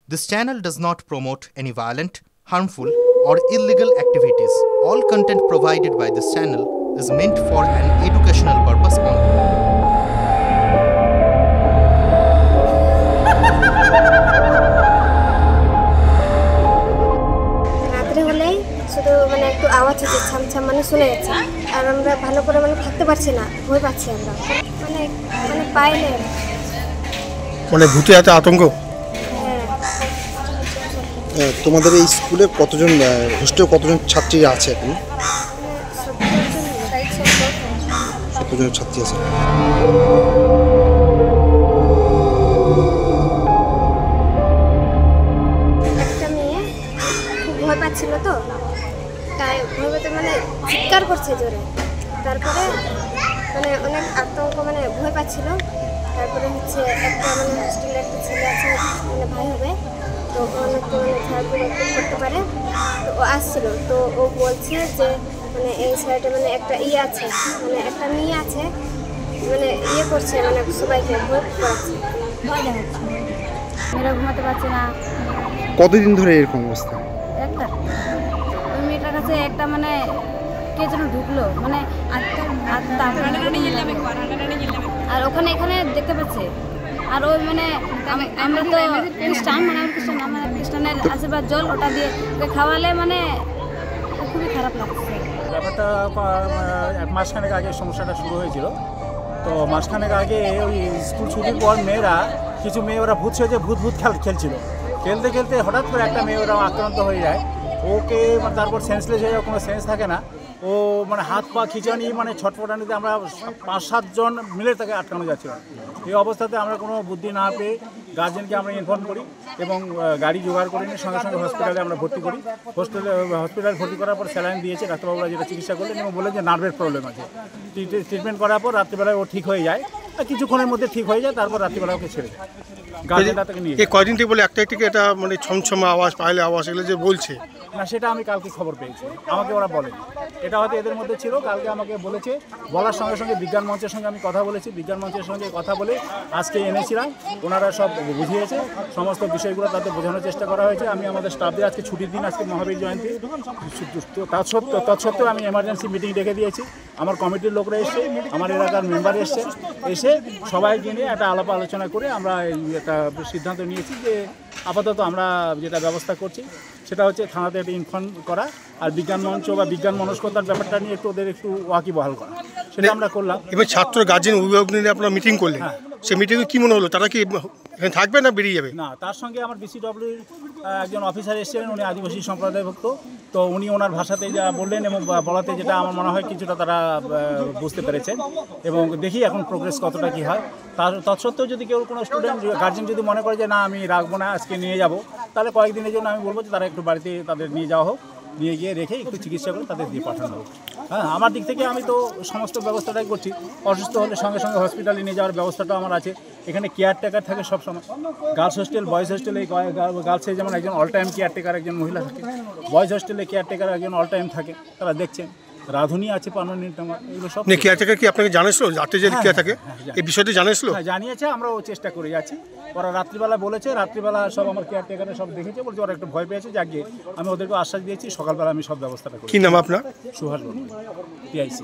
This channel does not promote any violent, harmful, or illegal activities. All content provided by this channel is meant for an educational purpose only. রাত্রে হলেই শুধু একটু আওয়াজ হচ্ছে, ছামছাম শুনে যাচ্ছে, আর আমরা ভালো করে থাকতে পারছি না, ভয় পাচ্ছি আমরা, পাইলে ভূতে এত আতঙ্ক। তোমাদের এই স্কুলে কতজন হোস্টেলে কতজন ছাত্রী আছে এখন? 70 জন ছাত্রী আছে। একটা মেয়ে খুব ভয় পাচ্ছিল, তো তাই ভয় পেতে চিৎকার করছে জোরে, তারপরে অনেক আতঙ্ক ভয় পাচ্ছিল। তারপরে হচ্ছে একটা হোস্টেলে একটা ছেলে আছে, ভাই হবে, তো ও অনেক করতে পারে, তো ও আসছিল, তো ও বলছে যে এই সাইডে একটা আছে, একটা মেয়ে আছে, করছে, সবাইকে ভয় করাচ্ছে, ভয় দেখাচ্ছে, মেয়েরা ঘুমাতে পারছে না। কতদিন ধরে এরকম অবস্থা? একটা ওই মেয়েটার কাছে একটা কে যেন ঢুকলো, আর ওখানে এখানে দেখতে পাচ্ছে। আর ওই আমরা তো খ্রিস্টান, খ্রিস্টানের আশীর্বাদ জল ওটা দিয়ে খাওয়ালে খুবই খারাপ লাগছে। ব্যাপারটা মাসখানেক আগে সমস্যাটা শুরু হয়েছিল। তো মাসখানেক আগে ওই স্কুল ছুটির পর কিছু মেয়ে ওরা ভূত সেজে ভূত খেলছিল। খেলতে খেলতে হঠাৎ করে একটা মেয়ে ওরা আক্রান্ত হয়ে যায়, ওকে তারপর সেন্সলেস হয়ে যায়, কোনো সেন্স থাকে না, ও হাত পা খিচানি ছটফটানিতে আমরা 5-7 জন মিলে তাকে আটকানো যাচ্ছিল। এই অবস্থাতে আমরা কোনো বুদ্ধি না পেয়ে গার্জেনকে আমরা ইনফর্ম করি এবং গাড়ি জোগাড় করে নিয়ে সঙ্গে সঙ্গে হসপিটালে আমরা ভর্তি করি। হসপিটালে ভর্তি করার পর স্যালাইন দিয়েছে, ডাক্তারবাবুরা যেটা চিকিৎসা করলেন এবং বলে যে নার্ভের প্রবলেম আছে। ট্রিটমেন্ট করার পর রাত্রিবেলায় ও ঠিক হয়ে যায়, আর কিছুক্ষণের মধ্যে ঠিক হয়ে যায়, তারপর রাত্রিবেলা ওকে ছেড়ে যায়। গার্জেনরা তাকে নিয়ে কয়দিন থেকে বলে একটা এটা ছমছমা আওয়াজ, পাইলে আওয়াজ, এগুলো যে বলছে না, সেটা আমি কালকে খবর পেয়েছি, আমাকে ওরা বলে এটা হয়তো এদের মধ্যে ছিল। কালকে আমাকে বলেছে, বলার সঙ্গে সঙ্গে বিজ্ঞান মঞ্চের সঙ্গে আমি কথা বলেছি, বিজ্ঞান মঞ্চের সঙ্গে কথা বলে আজকে এনেছিলাম, ওনারা সব বুঝিয়েছে, সমস্ত বিষয়গুলো তাদের বোঝানোর চেষ্টা করা হয়েছে। আমি আমাদের স্টাফদের আজকে ছুটির দিন, আজকে মহাবীর জয়ন্তী, তৎসত্ত্বেও আমি এমার্জেন্সি মিটিং ডেকে দিয়েছি। আমার কমিটির লোকরা এসে, আমার এলাকার মেম্বার এসে সবাইকে নিয়ে একটা আলাপ আলোচনা করে আমরা একটা সিদ্ধান্ত নিয়েছি যে আপাতত আমরা যেটা ব্যবস্থা করছি সেটা হচ্ছে থানাতে একটা ইনফর্ম করা, আর বিজ্ঞান মঞ্চ বা বিজ্ঞান মনস্কতার ব্যাপারটা নিয়ে একটু ওদের একটু ওয়াকিবহাল করা, সেটা আমরা করলাম। এবার ছাত্র গার্জেন অভিভাবক নিয়ে আপনারা মিটিং করলেন, সেই মিটিংয়ে কী মনে হলো? তারা কি এখানে থাকবে না বেরিয়ে যাবে? না, তার সঙ্গে আমার বিসিডব্লিউর একজন অফিসার এসেছিলেন, উনি আদিবাসী সম্প্রদায়ভুক্ত, তো উনি ওনার ভাষাতে যা বললেন এবং বলাতে যেটা আমার মনে হয় কিছুটা তারা বুঝতে পেরেছেন, এবং দেখি এখন প্রোগ্রেস কতটা কী হয়। তার তৎসত্ত্বেও যদি কেউ কোনো স্টুডেন্ট গার্জেন যদি মনে করে যে না আমি রাখবো না, আজকে নিয়ে যাব, তাহলে কয়েকদিনের জন্য আমি বলবো যে তারা একটু বাড়িতে তাদের নিয়ে যাওয়া হোক, নিয়ে গিয়ে রেখে একটু চিকিৎসা করে তাদের দিয়ে পাঠানো হোক। হ্যাঁ, আমার দিক থেকে আমি তো সমস্ত ব্যবস্থাটাই করছি। অসুস্থ হলে সঙ্গে সঙ্গে হসপিটালে নিয়ে যাওয়ার ব্যবস্থাটাও আমার আছে। এখানে কেয়ারটেকার থাকে সবসময়, গার্লস হোস্টেল, বয়েজ হোস্টেলে গার্লসে যেমন একজন অল টাইম কেয়ারটেকার একজন মহিলা থাকে, বয়েজ হোস্টেলে কেয়ারটেকার একজন অল টাইম থাকে, তারা দেখছেন। রাঁধুনি আছে পার্মানেন্ট, আমার এগুলো সব। কেয়ারটেকার কি আপনাকে জানিয়েছিল রাতে যে কেয়ার থাকে এই বিষয়টি জানিয়েছিল? হ্যাঁ, জানিয়েছে, আমরাও চেষ্টা করে যাচ্ছি। ওরা রাত্রিবেলা বলেছে, রাত্রিবেলা সব আমার কেয়ারটেকারে সব দেখেছে, বলছে ওরা একটু ভয় পেয়েছে, যাক গিয়ে আমি ওদেরকে আশ্বাস দিয়েছি, সকালবেলা আমি সব ব্যবস্থাটা করি। কী নাম আপনার? সুহাস বর্মন, PIC।